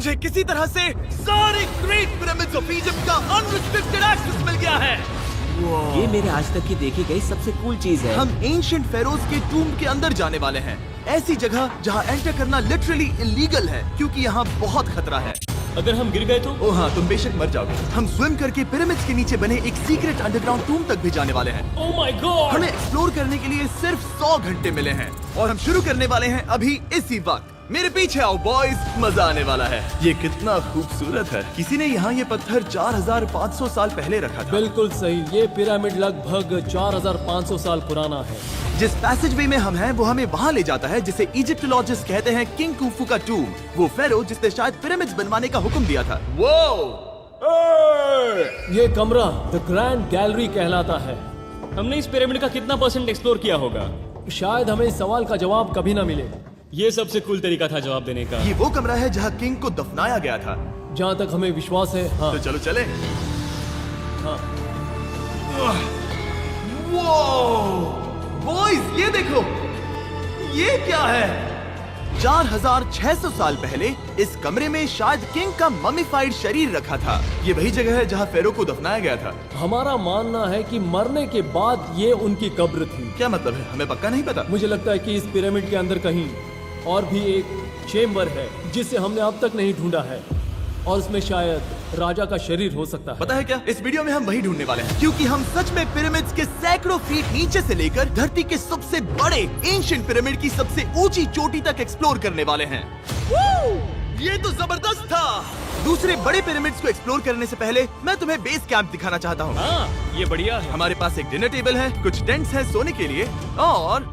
मुझे किसी तरह से सारे ग्रेट पिरामिड्स ऑफ इजिप्ट का अनरिस्ट्रिक्टेड एक्सेस मिल गया है। ये मेरे आज तक की देखी गई सबसे कूल चीज है। हम एंशिएंट फेरोज के टूम के अंदर जाने वाले हैं, ऐसी जगह जहाँ एंटर करना लिटरली इलीगल है क्योंकि यहाँ बहुत खतरा है। अगर हम गिर गए तो? ओह हाँ, तुम बेशक मर जाओगे। हम स्विम करके पिरामिड्स के नीचे बने एक सीक्रेट अंडरग्राउंड टूम तक भी जाने वाले हैं। Oh my God! हमें एक्सप्लोर करने के लिए सिर्फ 100 घंटे मिले हैं और हम शुरू करने वाले हैं अभी इसी वक्त। मेरे पीछे आओ बॉयज, मजा आने वाला है। ये कितना खूबसूरत है। किसी ने यहाँ ये पत्थर 4500 साल पहले रखा था। बिल्कुल सही, ये पिरामिड लगभग 4500 साल पुराना है। जिस पैसेज वे में हम हैं वो हमें वहाँ ले जाता है जिसे इजिप्टोलॉजिस्ट कहते हैं किंग कुफू का टूम, वो फेरो जिसने शायद पिरामिड्स बनवाने का हुक्म दिया था। वो ये कमरा द ग्रैंड गैलरी कहलाता है। हमने इस पिरामिड का कितना % एक्सप्लोर किया होगा? शायद हमें इस सवाल का जवाब कभी ना मिले। ये सबसे कूल तरीका था जवाब देने का। ये वो कमरा है जहाँ किंग को दफनाया गया था। जहाँ तक हमें विश्वास है। हाँ, तो चलो चले। हाँ। बॉयज ये देखो, ये क्या है? 4600 साल पहले इस कमरे में शायद किंग का ममीफाइड शरीर रखा था। ये वही जगह है जहाँ फेरो को दफनाया गया था। हमारा मानना है कि मरने के बाद ये उनकी कब्र थी। क्या मतलब है? हमें पक्का नहीं पता। मुझे लगता है कि इस पिरामिड के अंदर कहीं और भी एक चेम्बर है जिसे हमने अब तक नहीं ढूंढा है और उसमें शायद राजा का शरीर हो सकता है। पता है क्या, इस वीडियो में हम वही ढूंढने वाले हैं क्योंकि हम सच में पिरामिड्स के सैकड़ों फीट नीचे से लेकर धरती के सबसे बड़े एंशिएंट पिरामिड की सबसे ऊंची चोटी तक एक्सप्लोर करने वाले हैं। ये तो जबरदस्त था। दूसरे बड़े पिरामिड्स को एक्सप्लोर करने से पहले मैं तुम्हें बेस कैंप दिखाना चाहता हूँ। हाँ, ये बढ़िया है। हमारे पास एक डिनर टेबल है, कुछ टेंट्स हैं सोने के लिए और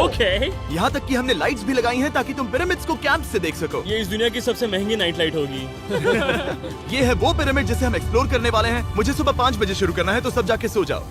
ओके। यहाँ तक कि हमने लाइट्स भी लगाई हैं ताकि तुम पिरामिड्स को कैंप से देख सको। ये इस दुनिया की सबसे महंगी नाइट लाइट होगी। ये है वो पिरामिड जिसे हम एक्सप्लोर करने वाले हैं। मुझे सुबह 5 बजे शुरू करना है तो सब जाके सो जाओ।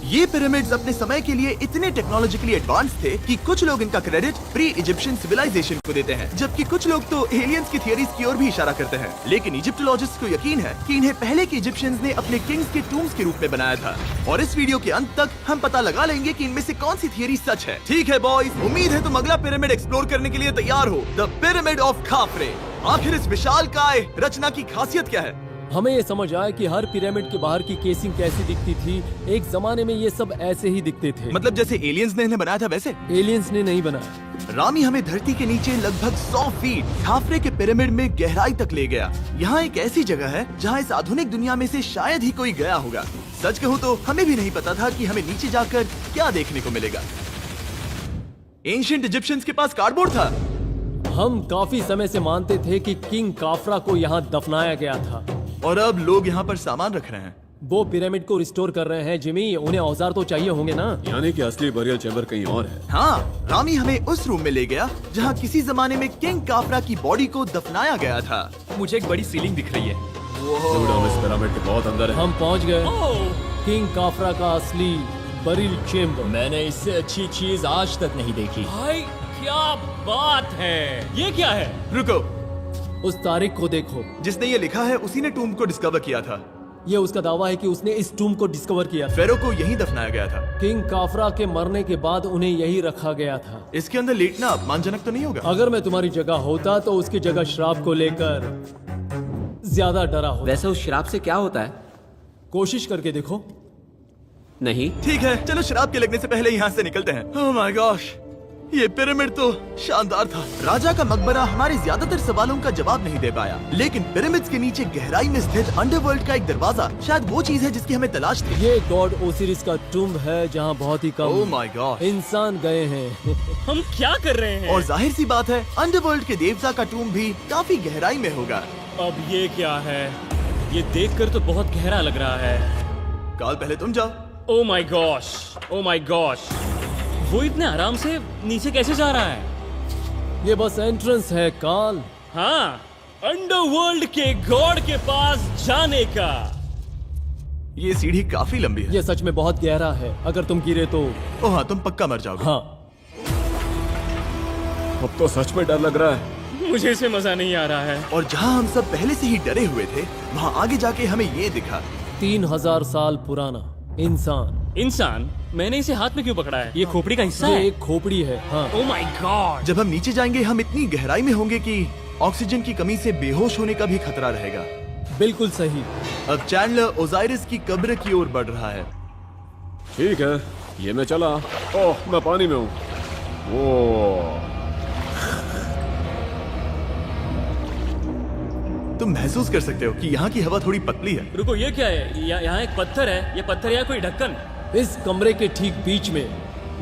ये पिरामिड्स अपने समय के लिए इतने टेक्नोलॉजिकली एडवांस थे कि कुछ लोग इनका क्रेडिट प्री इजिप्शियन सिविलाइजेशन को देते हैं, जबकि कुछ लोग तो एलियंस की थियरीज की ओर भी इशारा करते हैं। लेकिन इजिप्टोलॉजिस्ट को यकीन है कि इन्हें पहले के इजिप्शियंस ने अपने किंग्स के टूम्स के रूप में बनाया था। और इस वीडियो के अंत तक हम पता लगा लेंगे कि इनमें से कौन सी थियरी सच है। ठीक है बॉयज, उम्मीद है तुम अगला पिरामिड एक्सप्लोर करने के लिए तैयार हो, द पिरामिड ऑफ खाफरे। आखिर इस विशालकाय रचना की खासियत क्या है? हमें ये समझ आया कि हर पिरामिड के बाहर की केसिंग कैसी दिखती थी। एक जमाने में ये सब ऐसे ही दिखते थे। मतलब जैसे एलियंस ने इन्हें बनाया था वैसे? एलियंस ने नहीं बनाया। रामी हमें धरती के नीचे लगभग 100 फीट खाफरे के पिरामिड में गहराई तक ले गया। यहाँ एक ऐसी जगह है जहाँ इस आधुनिक दुनिया में से शायद ही कोई गया होगा। सच कहूँ तो हमें भी नहीं पता था कि हमें नीचे जाकर क्या देखने को मिलेगा। एंशिएंट इजिप्शियंस के पास कार्डबोर्ड था। हम काफी समय से मानते थे कि किंग काफरा को यहाँ दफनाया गया था और अब लोग यहाँ पर सामान रख रहे हैं। वो पिरामिड को रिस्टोर कर रहे हैं। जिमी, उन्हें औजार तो चाहिए होंगे ना? यानी कि असली बरियल चैम्बर कहीं और है। हाँ, रामी हमें उस रूम में ले गया जहाँ किसी जमाने में किंग काफरा की बॉडी को दफनाया गया था। मुझे एक बड़ी सीलिंग दिख रही है। दुर्गा हम इस पिरामिड के बहुत अंदर है। हम पहुँच गए किंग काफरा का असली बरियल चेम्बर। मैंने इससे अच्छी चीज आज तक नहीं देखी। भाई क्या बात है! ये क्या है? रुको, उस तारीख को देखो। जिसने ये लिखा है उसी ने टूम को डिस्कवर किया था। ये उसका दावा है कि उसने इस टूम को डिस्कवर किया था। फेरो को यहीं दफनाया गया था। किंग काफरा के मरने के बाद उन्हें यही रखा गया था। इसके अंदर लेटना अपमानजनक तो नहीं होगा? अगर मैं तुम्हारी जगह होता तो उसकी जगह श्राप को लेकर ज्यादा डरा होता। वैसे उस शराब से क्या होता है? कोशिश करके देखो। नहीं। ठीक है, चलो शराब के लगने से पहले यहाँ से निकलते हैं। ओह माय गॉश, ये पिरामिड तो शानदार था। राजा का मकबरा हमारे ज्यादातर सवालों का जवाब नहीं दे पाया, लेकिन पिरामिड्स के नीचे गहराई में स्थित अंडरवर्ल्ड का एक दरवाजा शायद वो चीज है जिसकी हमें तलाश थी। ये गॉड ओसिरिस का टूम्ब है जहाँ बहुत ही ओह कम माय गॉड, इंसान गए हैं। हम क्या कर रहे हैं? और जाहिर सी बात है अंडरवर्ल्ड के देवता का टूम्ब भी काफी गहराई में होगा। अब ये क्या है? ये देखकर तो बहुत गहरा लग रहा है। काल, पहले तुम जाओ। Oh my gosh, oh my gosh, वो इतने आराम से नीचे कैसे जा रहा है? ये बस एंट्रेंस है काल। हाँ, अंडरवर्ल्ड के गॉड के पास जाने का। ये सीढ़ी काफी लंबी है। ये सच में बहुत गहरा है। अगर तुम गिरे तो ओह हाँ, तुम पक्का मर जाओगे। हाँ। अब तो सच में डर लग रहा है। मुझे इसे मजा नहीं आ रहा है। और जहाँ हम सब पहले से ही डरे हुए थे, वहाँ आगे जाके हमें ये दिखा। 3000 साल पुराना इंसान इंसान, मैंने इसे हाथ में क्यों पकड़ा है? ये खोपड़ी का हिस्सा ये है। एक खोपड़ी है। हाँ, ओ माय गॉड। जब हम नीचे जाएंगे हम इतनी गहराई में होंगे कि ऑक्सीजन की कमी से बेहोश होने का भी खतरा रहेगा। बिल्कुल सही। अब चैंडलर ओजाइरिस की कब्र की ओर बढ़ रहा है। ठीक है, ये मैं चला। ओह, मैं पानी में हूँ। वो तुम महसूस कर सकते हो कि यहाँ की हवा थोड़ी पतली है। रुको, ये क्या है? यहाँ एक पत्थर है। ये पत्थर या कोई ढक्कन? इस कमरे के ठीक बीच में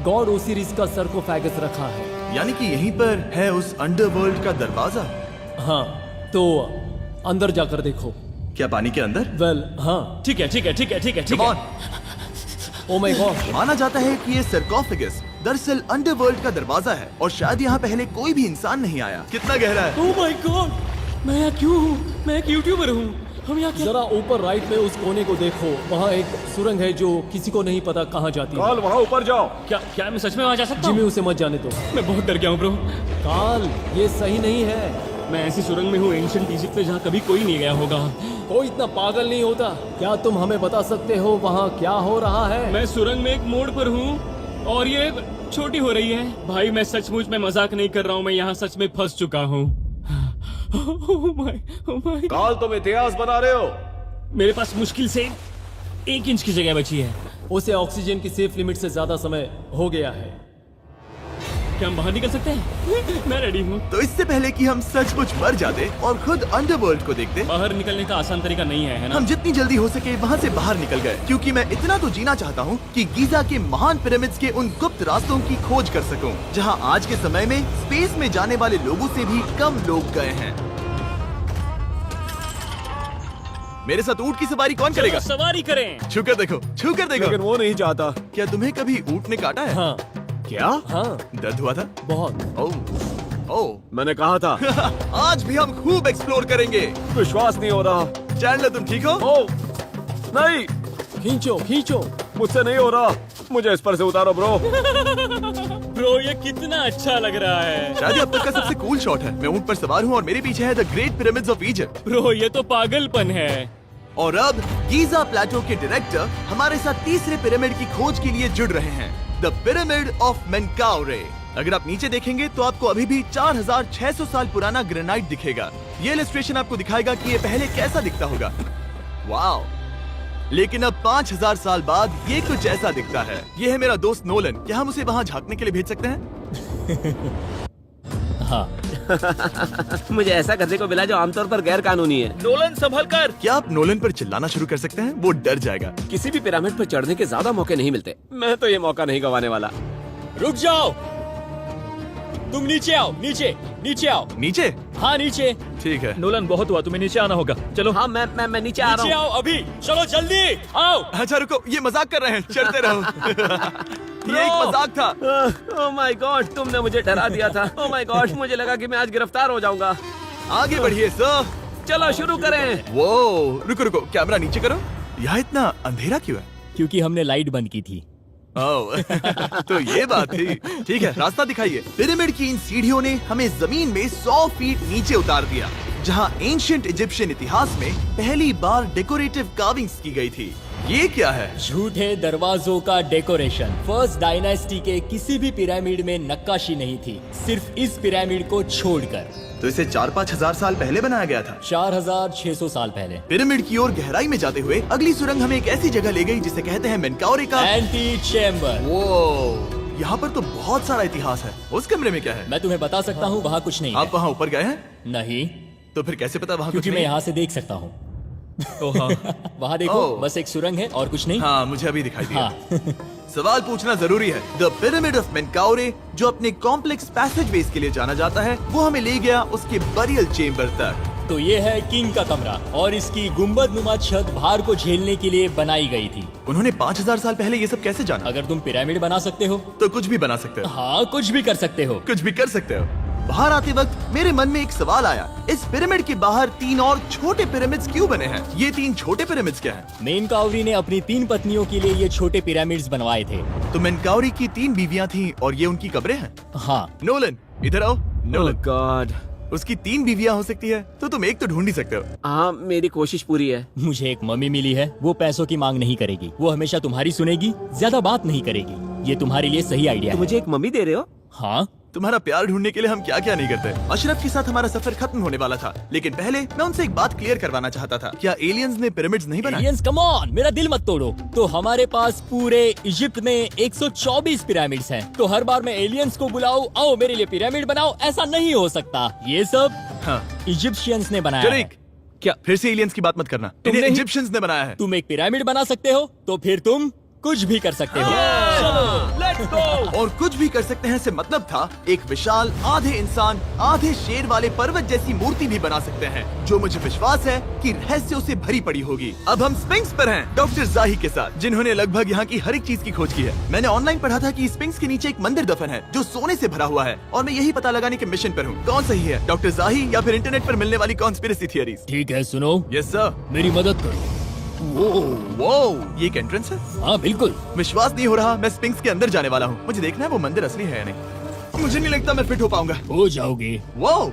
गॉड ओसिरिस का सरकोफेगस रखा है। यानी कि यहीं पर है उस अंडरवर्ल्ड का दरवाजा। हाँ, तो अंदर जाकर देखो। क्या पानी के अंदर? वेल, हाँ। ठीक है, ठीक है, ठीक है, ठीक है, ठीक Come है। on। Oh my God. माना जाता है कि ये सरकोफेगस दरअसल अंडरवर्ल्ड का दरवाजा है और शायद यहाँ पहले कोई भी इंसान नहीं आया। कितना गहरा है? ओ माय गॉड, मैं यहाँ क्यों हूँ? मैं एक यूट्यूबर हूँ। हम यहाँ क्या? जरा ऊपर राइट में उस कोने को देखो, वहाँ एक सुरंग है जो किसी को नहीं पता कहाँ जाती है। काल, वहाँ ऊपर जाओ। क्या मैं सच में वहाँ जा सकता जिमी, हूँ? उसे मत जाने दो। मैं बहुत डर गया हूँ ब्रो। काल, ये सही नहीं है। मैं ऐसी सुरंग में हूँ एंशिएंट इजिप्ट पे जहाँ कभी कोई नहीं गया होगा। कोई इतना पागल नहीं होता। क्या तुम हमें बता सकते हो वहाँ क्या हो रहा है? मैं सुरंग में एक मोड़ पर हूँ और ये छोटी हो रही है। भाई मैं सचमुच में मजाक नहीं कर रहा हूँ, मैं यहाँ सच में फंस चुका हूँ। Oh my। काल, तुम इतिहास बना रहे हो। मेरे पास मुश्किल से 1 इंच की जगह बची है। उसे ऑक्सीजन की सेफ लिमिट से ज्यादा समय हो गया है। क्या हम बाहर निकल सकते हैं? मैं रेडी हूँ। तो इससे पहले कि हम सचमुच मर जाते और खुद अंडरवर्ल्ड को देखते, बाहर निकलने का आसान तरीका नहीं है ना? हम जितनी जल्दी हो सके वहाँ से बाहर निकल गए, क्योंकि मैं इतना तो जीना चाहता हूँ कि गीजा के महान पिरामिड्स के उन गुप्त रास्तों की खोज कर सकूं, जहाँ आज के समय में स्पेस में जाने वाले लोगों से भी कम लोग गए हैं। मेरे साथ ऊंट की सवारी कौन करेगा? चलो सवारी करें। छूकर देखो, छूकर लेकिन देखो। वो नहीं चाहता। क्या तुम्हें कभी ऊंट ने काटा है? हाँ, क्या? हाँ, दर्द हुआ था? बहुत। ओह मैंने कहा था। आज भी हम खूब एक्सप्लोर करेंगे। विश्वास नहीं हो रहा। चैंडलर तुम ठीक हो? ओह, नहीं, खींचो, खींचो। मुझसे नहीं हो रहा। मुझे इस पर से उतारो ब्रो। ब्रो ये कितना अच्छा लग रहा है। शायद ये अब तक का सबसे कूल शॉट है। मैं ऊंट पर सवार हूँ और मेरे पीछे है the great pyramids of Egypt. Bro ये तो पागलपन है। और अब गीजा प्लेटो के डायरेक्टर हमारे साथ तीसरे पिरामिड की खोज के लिए जुड़ रहे हैं, द पिरामिड ऑफ मेनकाउरे। अगर आप नीचे देखेंगे तो आपको अभी भी 4600 साल पुराना ग्रेनाइट दिखेगा। ये इलस्ट्रेशन आपको दिखाएगा कि ये पहले कैसा दिखता होगा। वाओ! लेकिन अब 5000 साल बाद ये कुछ ऐसा दिखता है। ये है मेरा दोस्त नोलन। क्या हम उसे वहाँ झांकने के लिए भेज सकते हैं? हाँ। मुझे ऐसा करने को मिला जो आमतौर पर गैर कानूनी है। नोलन संभल कर। क्या आप नोलन पर चिल्लाना शुरू कर सकते हैं? वो डर जाएगा। किसी भी पिरामिड पर चढ़ने के ज्यादा मौके नहीं मिलते। मैं तो ये मौका नहीं गंवाने वाला। रुक जाओ, तुम नीचे आओ। नीचे नीचे आओ। नीचे? हाँ नीचे। ठीक है। नोलन बहुत हुआ, तुम्हें नीचे आना होगा। चलो। हाँ, मैं नीचे आ नीचे रहा हूँ। आओ अभी। चलो जल्दी आओ। अच्छा रुको, ये मजाक कर रहे हैं। चलते रहो। ये एक मजाक था। ओह माय गॉड, तुमने मुझे डरा दिया था। ओह माय गॉड, मुझे लगा कि मैं आज गिरफ्तार हो जाऊंगा। आगे बढ़िए सर। चलो शुरू करें। वो रुको रुको, कैमरा नीचे करो। यहाँ इतना अंधेरा क्यों है? क्योंकि हमने लाइट बंद की थी। ओह, तो ये बात थी। ठीक है, रास्ता दिखाइए। पिरामिड की इन सीढ़ियों ने हमें जमीन में 100 फीट नीचे उतार दिया, जहाँ एंशिएंट इजिप्शियन इतिहास में पहली बार डेकोरेटिव कार्विंग्स की गई थी। ये क्या है? झूठे दरवाजों का डेकोरेशन। फर्स्ट डायनेस्टी के किसी भी पिरामिड में नक्काशी नहीं थी, सिर्फ इस पिरामिड को छोड़कर। तो इसे 4-5 हजार साल पहले बनाया गया था। 4600 साल पहले। पिरामिड की ओर गहराई में जाते हुए अगली सुरंग हमें एक ऐसी जगह ले गई जिसे कहते हैं मेनकाउरे का एंटी चेम्बर। वो यहाँ पर तो बहुत सारा इतिहास है। उस कमरे में क्या है? मैं तुम्हें बता सकता हूँ, वहाँ कुछ नहीं आप है। वहाँ ऊपर गए हैं? नहीं, तो फिर कैसे पता वहाँ कुछ क्योंकि मैं नहीं? यहाँ से देख सकता हूँ। वहाँ देखो, ओह। बस एक सुरंग है और कुछ नहीं। हाँ, मुझे अभी दिखाई दिया। हाँ। सवाल पूछना जरूरी है। द पिरामिड ऑफ मेनकाउरे, जो अपने कॉम्प्लेक्स पैसेजवेज के लिए जाना जाता है, वो हमें ले गया उसके बरियल चेम्बर तक। तो ये है किंग का कमरा और इसकी गुम्बद नुमा छत भार को झेलने के लिए बनाई गई थी। उन्होंने 5000 साल पहले ये सब कैसे जाना? अगर तुम पिरामिड बना सकते हो तो कुछ भी बना सकते हो। हाँ, कुछ भी कर सकते हो। कुछ भी कर सकते हो। बाहर आते वक्त मेरे मन में एक सवाल आया, इस पिरामिड के बाहर 3 और छोटे पिरामिड्स क्यों बने हैं? ये 3 छोटे पिरामिड्स क्या हैं? मेनकाउरी ने अपनी 3 पत्नियों के लिए ये छोटे पिरामिड्स बनवाए थे। तो मेनकाउरी की 3 बीवियां थीं और ये उनकी कब्रें हैं। हाँ, नोलन इधर आओ। ओह नोलन, गॉड, उसकी 3 बीवियां हो सकती है, तो तुम एक तो ढूंढ ही सकते हो। हाँ, मेरी कोशिश पूरी है। मुझे एक मम्मी मिली है, वो पैसों की मांग नहीं करेगी, वो हमेशा तुम्हारी सुनेगी, ज्यादा बात नहीं करेगी। ये तुम्हारे लिए सही आइडिया तो है। मुझे एक मम्मी दे रहे हो? हाँ, तुम्हारा प्यार ढूंढने के लिए हम क्या क्या नहीं करते। अशरफ के साथ हमारा सफर खत्म होने वाला था, लेकिन पहले मैं उनसे एक बात क्लियर करवाना चाहता था। क्या एलियंस ने पिरामिड्स नहीं बनाए? एलियंस कम ऑन, मेरा दिल मत तोड़ो। तो हमारे पास पूरे इजिप्ट में 124 पिरामिड्स हैं। तो हर बार मैं एलियंस को बुलाऊं, आओ मेरे लिए पिरामिड बनाओ, ऐसा नहीं हो सकता। ये सब हाँ, इजिप्शियंस ने बनाया है। जरीक, क्या फिर से एलियंस की बात मत करना। इन्हें नहीं- इजिप्शियंस ने बनाया है। तुम एक पिरामिड बना सकते हो, तो फिर तुम कुछ भी कर सकते हो। चलो लेट्स गो। और कुछ भी कर सकते हैं से मतलब था एक विशाल आधे इंसान आधे शेर वाले पर्वत जैसी मूर्ति भी बना सकते हैं, जो मुझे विश्वास है कि रहस्यों से भरी पड़ी होगी। अब हम स्पिंक्स पर हैं, डॉक्टर जाही के साथ, जिन्होंने लगभग यहाँ की हर एक चीज की खोज की है। मैंने ऑनलाइन पढ़ा था कि स्पिंक्स के नीचे एक मंदिर दफन है जो सोने से भरा हुआ है, और मैं यही पता लगाने के मिशन पर हूँ। कौन सही है, डॉक्टर जाही या फिर इंटरनेट पर मिलने वाली कॉन्स्पिरेसी थियरीज? ठीक है, सुनो, यस सर। मेरी मदद करो। वो ये एक एंट्रेंस है? हाँ बिल्कुल। विश्वास नहीं हो रहा, मैं स्पिंक्स के अंदर जाने वाला हूँ। मुझे देखना है वो मंदिर असली है या नहीं। मुझे नहीं लगता मैं फिट हो पाऊंगा। हो जाओगे। वाओ,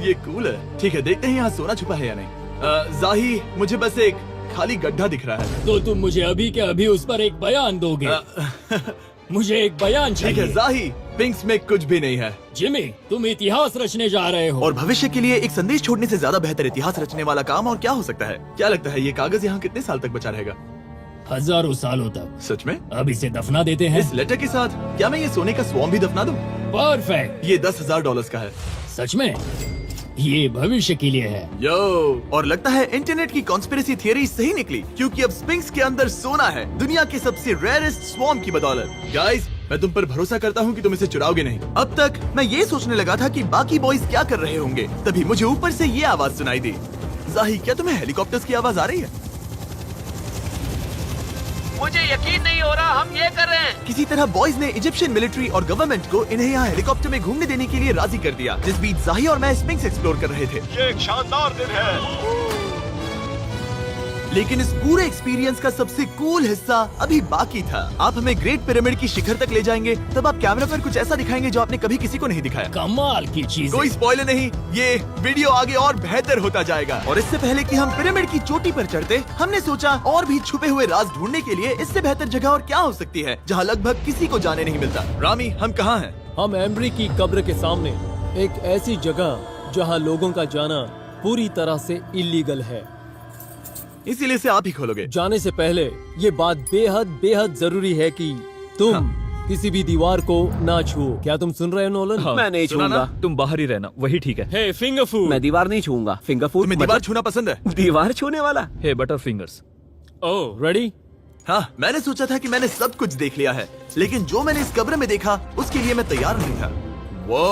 ये कूल है। ठीक है, देखते हैं यहाँ सोना छुपा है या नहीं। जाही, मुझे बस एक खाली गड्ढा दिख रहा है। तो तुम मुझे अभी के अभी उस पर एक बयान दोगे? मुझे एक बयान ठीक है चाहिए। जाही, स्पिंक्स में कुछ भी नहीं है। जिमी, तुम इतिहास रचने जा रहे हो। और भविष्य के लिए एक संदेश छोड़ने से ज्यादा बेहतर इतिहास रचने वाला काम और क्या हो सकता है? क्या लगता है ये कागज यहाँ कितने साल तक बचा रहेगा? हजारों सालों तक। सच में? अब इसे दफना देते हैं। इस लेटर के साथ क्या मैं ये सोने का स्वॉर्म भी दफना दूं? परफेक्ट। ये $10,000 का है। सच में? ये भविष्य के लिए है। यो, और लगता है इंटरनेट की कॉन्स्पिरेसी थियरी सही निकली, क्योंकि अब स्पिंक्स के अंदर सोना है, दुनिया के सबसे रेयरेस्ट स्वॉर्म की बदौलत। गाइस, मैं तुम पर भरोसा करता हूँ कि तुम इसे चुराओगे नहीं। अब तक मैं ये सोचने लगा था कि बाकी बॉयज क्या कर रहे होंगे, तभी मुझे ऊपर से ये आवाज सुनाई दी। जाही, क्या तुम्हें हेलीकॉप्टर्स की आवाज आ रही है? मुझे यकीन नहीं हो रहा हम ये कर रहे हैं। किसी तरह बॉयज ने इजिप्शियन मिलिट्री और गवर्नमेंट को इन्हें यहाँ हेलीकॉप्टर में घूमने देने के लिए राजी कर दिया, जिस बीच जाही और मैं स्पिंक्स एक्सप्लोर कर रहे थे। ये एक शानदार दिन है। लेकिन इस पूरे एक्सपीरियंस का सबसे कूल हिस्सा अभी बाकी था। आप हमें ग्रेट पिरामिड की शिखर तक ले जाएंगे, तब आप कैमरा पर कुछ ऐसा दिखाएंगे जो आपने कभी किसी को नहीं दिखाया। कमाल की चीज। कोई स्पॉइलर नहीं, ये वीडियो आगे और बेहतर होता जाएगा। और इससे पहले कि हम पिरामिड की चोटी पर चढ़ते, हमने सोचा और भी छुपे हुए राज ढूंढने के लिए इससे बेहतर जगह और क्या हो सकती है, जहाँ लगभग किसी को जाने नहीं मिलता। रामी, हम कहाँ हैं? हम एम्ब्री की कब्र के सामने, एक ऐसी जगह जहां लोगों का जाना पूरी तरह से इलीगल है। इसीलिए से आप ही खोलोगे। जाने से पहले ये बात बेहद बेहद जरूरी है कि तुम किसी भी दीवार को ना छुओ। क्या तुम सुन रहे हो नोलन? मैं नहीं सुना ना? छूंगा। तुम बाहर ही रहना, वही ठीक है। हे फिंगर फूड। मैं दीवार नहीं छूंगा। फिंगर फूड तुम्हें दीवार छूना पसंद है? दीवार छूने वाला? हे बटर फिंगर्स। ओह, रेडी? हाँ, मैंने सोचा था कि मैंने सब कुछ देख लिया है, लेकिन जो मैंने इस कब्र में देखा उसके लिए मैं तैयार नहीं था। वो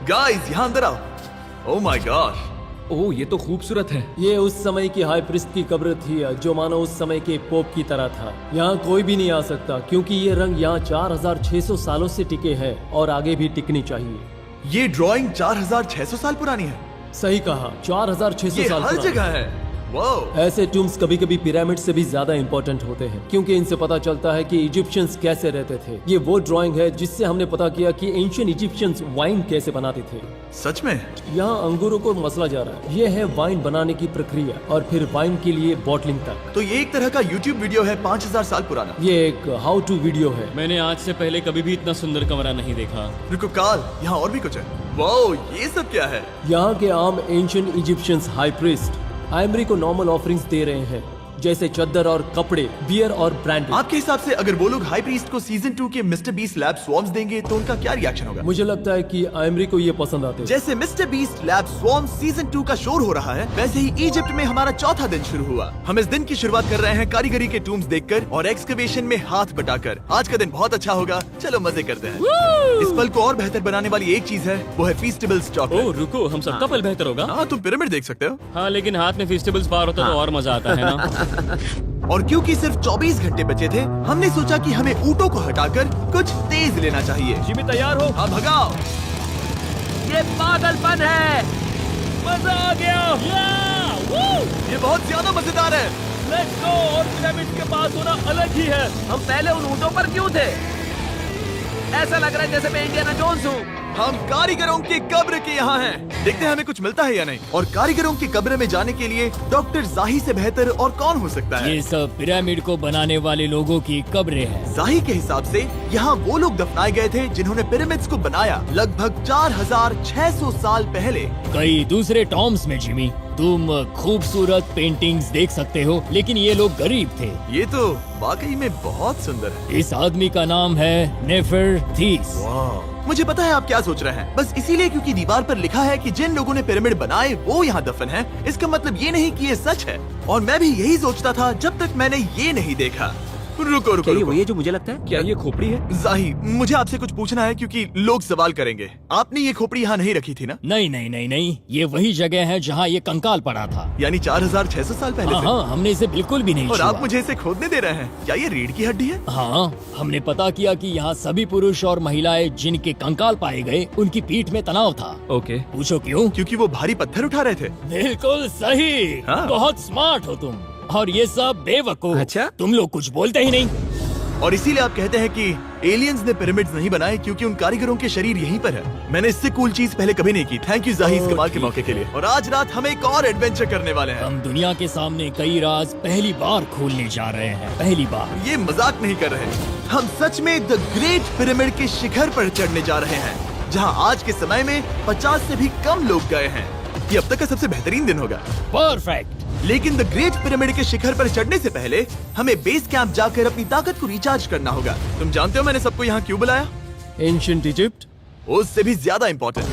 गाइस, यहाँ अंदर आओ। ओह माय गॉड, ओह, ये तो खूबसूरत है। ये उस समय की हाई प्रीस्ट की कब्र थी, जो मानो उस समय के पोप की तरह था। यहाँ कोई भी नहीं आ सकता, क्योंकि ये रंग यहाँ 4600 सालों से टिके हैं और आगे भी टिकनी चाहिए। ये ड्राइंग 4600 साल पुरानी है। सही कहा, 4600 ये साल हर पुरानी। जगह है। वाओ, ऐसे टूम्स कभी कभी पिरामिड से भी ज्यादा इंपॉर्टेंट होते हैं, क्योंकि इनसे पता चलता है कि इजिप्शियंस कैसे रहते थे। ये वो ड्राइंग है जिससे हमने पता किया कि एंशियंट इजिप्शियंस वाइन कैसे बनाते थे। सच में? यहाँ अंगूरों को मसला जा रहा है। ये है वाइन बनाने की प्रक्रिया और फिर वाइन के लिए बॉटलिंग तक। तो ये एक तरह का YouTube वीडियो है 5000 साल पुराना। ये एक हाउ टू वीडियो है। मैंने आज से पहले कभी भी इतना सुंदर कमरा नहीं देखा। रुको काल, यहाँ और भी कुछ है। वाओ, ये सब क्या है? यहाँ के आम एंशियंट इजिप्शियंस हाई प्रीस्ट आइमरी को नॉर्मल ऑफरिंग्स दे रहे हैं, जैसे चद्दर और कपड़े, बियर और ब्रांड। आपके हिसाब से अगर वो लोग हाई प्रीस्ट को सीजन 2 के मिस्टर बीस्ट लैब स्वॉर्म्स देंगे तो उनका क्या रिएक्शन होगा? मुझे लगता है कि आइमरी को ये पसंद आते हैं। जैसे मिस्टर बीस्ट लैब स्वॉर्म्स सीजन 2 का शोर हो रहा है, वैसे ही इजिप्ट में हमारा चौथा दिन शुरू हुआ। हम इस दिन की शुरुआत कर रहे हैं कारीगरी के टूम्स देखकर और एक्सकवेशन में हाथ बटाकर। आज का दिन बहुत अच्छा होगा, चलो मजे करते हैं। इस पल को और बेहतर बनाने वाली एक चीज है, वो है फीस्टेबल्स चॉकलेट। ओह रुको, हम सबका पल बेहतर होगा। हाँ, तुम पिरामिड देख सकते हो। हाँ, लेकिन हाथ में फेस्टिवल्स बार होता तो और मजा आता है ना। और क्योंकि सिर्फ 24 घंटे बचे थे, हमने सोचा कि हमें ऊँटों को हटाकर कुछ तेज लेना चाहिए। जिमी तैयार हो? हाँ, भगाओ। ये पागलपन है। मजा आ गया। ये बहुत ज्यादा मजेदार है। Let's go. और पिरामिड के पास होना अलग ही है। हम पहले उन ऊँटों पर क्यों थे? ऐसा लग रहा है जैसे मैं इंडियाना जोन्स हूँ। हम कारीगरों की कब्र के यहाँ हैं। देखते हैं हमें कुछ मिलता है या नहीं। और कारीगरों की कब्र में जाने के लिए डॉक्टर जाही से बेहतर और कौन हो सकता है। ये सब पिरामिड को बनाने वाले लोगों की कब्रें हैं। जाही के हिसाब से यहाँ वो लोग दफनाए गए थे जिन्होंने पिरामिड्स को बनाया लगभग 4600 साल पहले। कई दूसरे टॉम्स में जिमी तुम खूबसूरत पेंटिंग्स देख सकते हो, लेकिन ये लोग गरीब थे। ये तो वाकई में बहुत सुंदर है। इस आदमी का नाम है नेफरथीस। मुझे पता है आप क्या सोच रहे हैं, बस इसीलिए क्योंकि दीवार पर लिखा है कि जिन लोगों ने पिरामिड बनाए वो यहाँ दफन है, इसका मतलब ये नहीं कि ये सच है। और मैं भी यही सोचता था जब तक मैंने ये नहीं देखा। रुको रुको क्या ये रुको। वही है जो मुझे लगता है? क्या ये खोपड़ी है? जाही, मुझे आपसे कुछ पूछना है क्योंकि लोग सवाल करेंगे। आपने ये खोपड़ी यहाँ नहीं रखी थी ना? नहीं नहीं नहीं नहीं, ये वही जगह है जहाँ ये कंकाल पड़ा था। यानी 4600 साल पहले हाँ से? हाँ, हमने इसे बिल्कुल भी नहीं और छुआ। आप मुझे इसे खोदने दे रहे हैं? क्या ये रीढ़ की हड्डी है? हाँ, हमने पता किया कि यहाँ सभी पुरुष और महिलाएं जिनके कंकाल पाए गए उनकी पीठ में तनाव था। ओके। पूछो क्यों? क्योंकि वो भारी पत्थर उठा रहे थे। बिल्कुल सही। हाँ। बहुत स्मार्ट हो तुम। और ये सब बेवकूफ। अच्छा? तुम लोग कुछ बोलते ही नहीं। और इसीलिए आप कहते हैं कि एलियंस ने पिरामिड्स नहीं बनाए क्योंकि उन कारीगरों के शरीर यहीं पर है। मैंने इससे कूल चीज पहले कभी नहीं की। थैंक यू जाही इस कमाल के मौके के लिए। और आज रात हम एक और एडवेंचर करने वाले हैं। हम दुनिया के सामने कई राज पहली बार खोलने जा रहे हैं। पहली बार। ये मजाक नहीं कर रहे। हम सच में द ग्रेट पिरामिड के शिखर पर चढ़ने जा रहे हैं, जहां आज के समय में 50 से भी कम लोग गए हैं। ये अब तक का सबसे बेहतरीन दिन होगा। परफेक्ट। लेकिन द ग्रेट पिरामिड के शिखर पर चढ़ने से पहले हमें बेस कैंप जाकर अपनी ताकत को रिचार्ज करना होगा। तुम जानते हो मैंने सबको यहाँ क्यों बुलाया? Ancient Egypt. उससे भी ज्यादा इम्पोर्टेंट,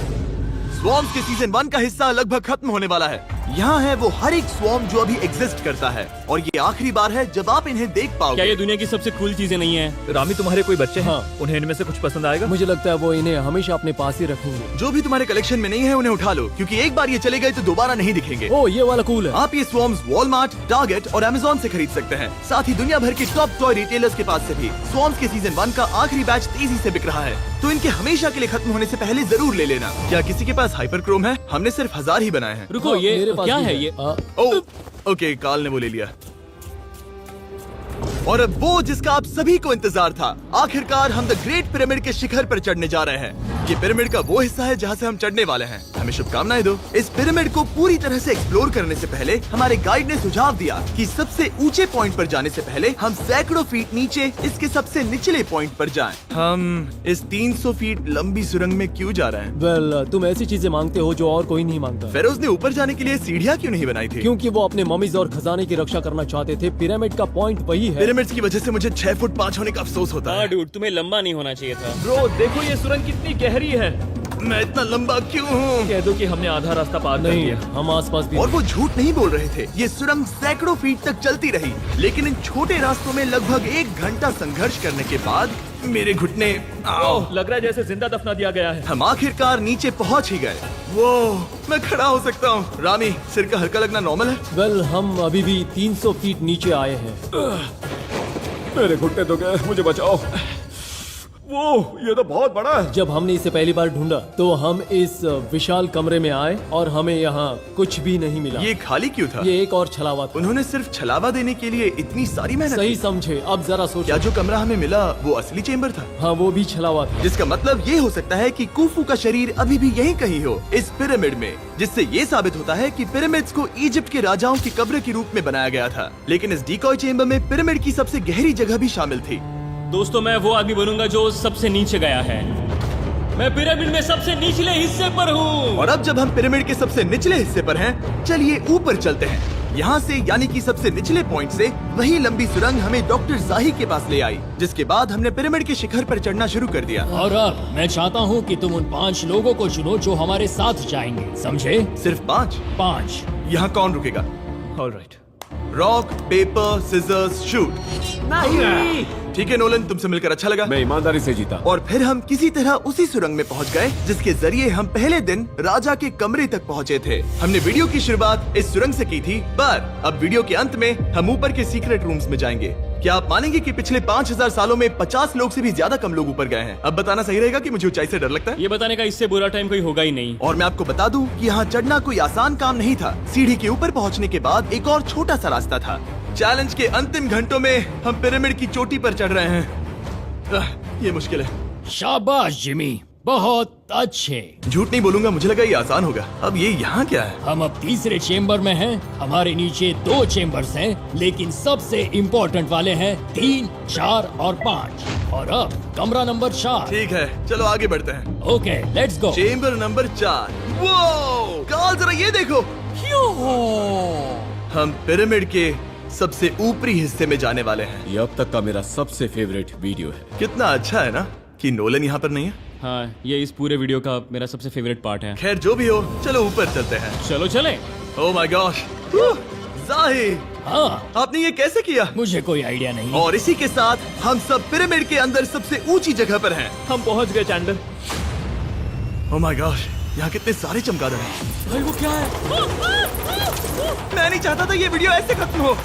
स्वॉर्म्स के सीजन 1 का हिस्सा लगभग खत्म होने वाला है। यहाँ है वो हर एक स्वॉर्म जो अभी एग्जिस्ट करता है, और ये आखिरी बार है जब आप इन्हें देख क्या पाओगे। ये दुनिया की सबसे कूल चीजें नहीं है? रामी, तुम्हारे कोई बच्चे हैं? हाँ। उन्हें इनमें से कुछ पसंद आएगा? मुझे लगता है वो इन्हें हमेशा अपने पास ही रखेंगे। जो भी तुम्हारे कलेक्शन में नहीं है उन्हें उठा लो, क्योंकि एक बार ये चले गए तो दोबारा नहीं दिखेंगे। ओ, ये वाला कूल है। आप ये स्वॉर्म्स वॉलमार्ट, टारगेट और अमेज़न से खरीद सकते हैं। साथ ही दुनिया भर के टॉप टॉय रिटेलर्स के पास से भी। स्वॉर्म्स के सीजन 1 का आखिरी बैच तेजी से बिक रहा है, तो इनके हमेशा के लिए खत्म होने से पहले जरूर ले लेना। क्या किसी के पास हाइपर क्रोम है? हमने सिर्फ 1000 ही बनाए हैं। रुको, हाँ, ये मेरे पास क्या भी है ये? ओ, ओके, काल ने वो ले लिया। और अब वो जिसका आप सभी को इंतजार था, आखिरकार हम द ग्रेट पिरामिड के शिखर पर चढ़ने जा रहे हैं। ये पिरामिड का वो हिस्सा है जहाँ से हम चढ़ने वाले हैं। हमें शुभकामनाएं दो। इस पिरामिड को पूरी तरह से एक्सप्लोर करने से पहले हमारे गाइड ने सुझाव दिया कि सबसे ऊंचे पॉइंट पर जाने से पहले हम सैकड़ों फीट नीचे इसके सबसे निचले पॉइंट पर जाएं। हम इस 300 फीट लंबी सुरंग में क्यों जा रहे हैं? वेल, तुम ऐसी चीजें मांगते हो जो और कोई नहीं मांगता। फेरोज ने ऊपर जाने के लिए सीढ़ियाँ क्यों नहीं बनाई थी? क्योंकि वो अपने ममीज और खजाने की रक्षा करना चाहते थे। पिरामिड का पॉइंट वही है। पिरामिड्स की वजह से मुझे 6 फुट 5 होने का अफसोस होता हाँ है। डूड, तुम्हें लंबा नहीं होना चाहिए था। ब्रो, देखो ये सुरंग कितनी गहरी है। मैं इतना लंबा क्यों हूँ? कह दो कि हमने आधा रास्ता पार कर नहीं, लिया। हम आसपास भी और वो झूठ नहीं बोल रहे थे। ये सुरंग सैकड़ों फीट तक चलती रही, लेकिन इन छोटे रास्तों में लगभग 1 घंटा संघर्ष करने के बाद मेरे घुटने ओह, लग रहा है जैसे जिंदा दफना दिया गया है। हम आखिरकार नीचे पहुंच ही गए। वो मैं खड़ा हो सकता हूँ। रामी, सिर का हल्का लगना नॉर्मल है? वेल, हम अभी भी 300 फीट नीचे आए हैं। मेरे घुटने तो गए, मुझे बचाओ। वो ये तो बहुत बड़ा है। जब हमने इसे पहली बार ढूंढा तो हम इस विशाल कमरे में आए और हमें यहाँ कुछ भी नहीं मिला। ये खाली क्यों था? ये एक और छलावा था। उन्होंने सिर्फ छलावा देने के लिए इतनी सारी मेहनत सही की? समझे। अब जरा क्या सोचो। जो कमरा हमें मिला वो असली चेम्बर था? हाँ, वो भी छलावा था। जिसका मतलब ये हो सकता है कि कुफू का शरीर अभी भी यहीं कहीं हो, इस पिरामिड में, जिससे ये साबित होता है कि पिरामिड्स को इजिप्ट के राजाओं की कब्र के रूप में बनाया गया था। लेकिन इस डिकॉय चेम्बर में पिरामिड की सबसे गहरी जगह भी शामिल थी। दोस्तों, मैं वो आदमी बनूंगा जो सबसे नीचे गया है। मैं पिरामिड में सबसे निचले हिस्से पर हूँ। और अब जब हम पिरामिड के सबसे निचले हिस्से पर हैं, चलिए ऊपर चलते हैं। यहाँ से यानी कि सबसे निचले पॉइंट से वही लंबी सुरंग हमें डॉक्टर जाही के पास ले आई, जिसके बाद हमने पिरामिड के शिखर पर चढ़ना शुरू कर दिया। और अब मैं चाहता हूँ कि तुम उन 5 लोगों को चुनो जो हमारे साथ जाएंगे, समझे? सिर्फ 5? 5। यहाँ कौन रुकेगा? Alright. Rock, paper, scissors, shoot. नहीं। ठीक है नोलन, तुमसे मिलकर अच्छा लगा। मैं ईमानदारी से जीता। और फिर हम किसी तरह उसी सुरंग में पहुंच गए जिसके जरिए हम पहले दिन राजा के कमरे तक पहुंचे थे। हमने वीडियो की शुरुआत इस सुरंग से की थी, पर अब वीडियो के अंत में हम ऊपर के सीक्रेट रूम्स में जाएंगे। क्या आप मानेंगे कि पिछले 5000 सालों में 50 लोग से भी ज्यादा कम लोग ऊपर गए हैं? अब बताना सही रहेगा कि मुझे ऊंचाई से डर लगता है। ये बताने का इससे बुरा टाइम कोई होगा ही नहीं। और मैं आपको बता दूं कि यहाँ चढ़ना कोई आसान काम नहीं था। सीढ़ी के ऊपर पहुँचने के बाद एक और छोटा सा रास्ता था। चैलेंज के अंतिम घंटों में हम पिरामिड की चोटी पर चढ़ रहे हैं। ये मुश्किल है। शाबाश जिमी, बहुत अच्छे। झूठ नहीं बोलूंगा, मुझे लगा ये आसान होगा। अब ये यहाँ क्या है? हम अब तीसरे चेम्बर में हैं। हमारे नीचे 2 चेम्बर्स हैं, लेकिन सबसे इम्पोर्टेंट वाले हैं 3, 4 और 5। और अब कमरा नंबर 4। ठीक है, चलो आगे बढ़ते हैं। Okay, let's go. Chamber number 4। वो कार्ल, जरा ये देखो। हम पिरामिड के सबसे ऊपरी हिस्से में जाने वाले हैं। ये अब तक का मेरा सबसे फेवरेट वीडियो है। कितना अच्छा है ना कि नोलन यहाँ पर नहीं है। हाँ, ये इस पूरे वीडियो का मेरा सबसे फेवरेट पार्ट है। खैर जो भी हो, चलो ऊपर चलते हैं। चलो चले। ओह माय गॉश, जाहिर, हाँ, आपने ये कैसे किया? मुझे कोई आइडिया नहीं। और इसी के साथ हम सब पिरामिड के अंदर सबसे ऊंची जगह पर हैं। हम पहुंच गए चैंडलर। ओह माय गॉश, यहाँ कितने सारे चमगादड़ हैं। भाई वो क्या है? मैं नहीं चाहता था ये वीडियो ऐसे खत्म हो।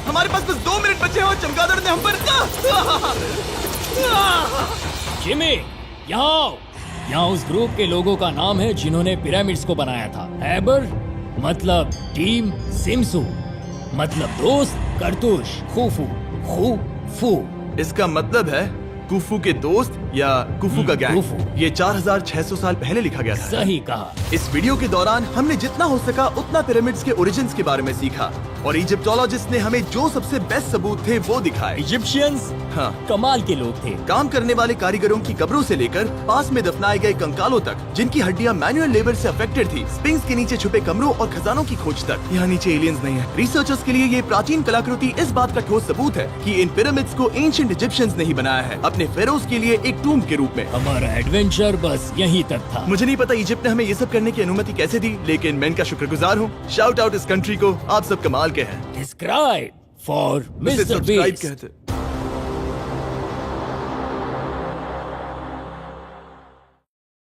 हमारे पास बस 2 मिनट बचे हैं और चमगादड़ ने हम पर जिमी, यहाँ उस ग्रुप के लोगों का नाम है जिन्होंने पिरामिड्स को बनाया था। एबर मतलब टीम, सिमसू मतलब दोस्त, करतूश, खूफू। इसका मतलब है कुफू के दोस्त या कुफू का गैंग। कुफू। ये 4600 साल पहले लिखा गया था। सही कहा। इस वीडियो के दौरान हमने जितना हो सका उतना पिरामिड्स के ओरिजिन्स के बारे में सीखा और इजिप्टोलॉजिस्ट ने हमें जो सबसे बेस्ट सबूत थे वो दिखाए। इजिप्शियंस हाँ, कमाल के लोग थे। काम करने वाले कारीगरों की कब्रों से लेकर पास में दफनाए गए कंकालों तक, जिनकी हड्डियां मैनुअल लेबर से अफेक्टेड थी, स्पिंक्स के नीचे छुपे कमरों और खजानों की खोज तक। यहाँ नीचे एलियंस नहीं है। रिसर्चर्स के लिए ये प्राचीन कलाकृति इस बात का ठोस सबूत है कि इन पिरामिड्स को एंशिएंट इजिप्शियंस ने ही बनाया है, अपने फेरोज के लिए एक टूम के रूप में। हमारा एडवेंचर बस यहीं तक था। मुझे नहीं पता इजिप्ट ने हमें ये सब करने की अनुमति कैसे दी, लेकिन मैं इनका शुक्रगुजार हूँ। शाउट आउट इस कंट्री को, आप सब कमाल के हैं। डिस्क्राइब फॉर उसे मिस्टर सब्सक्राइब बीस्ट। कहते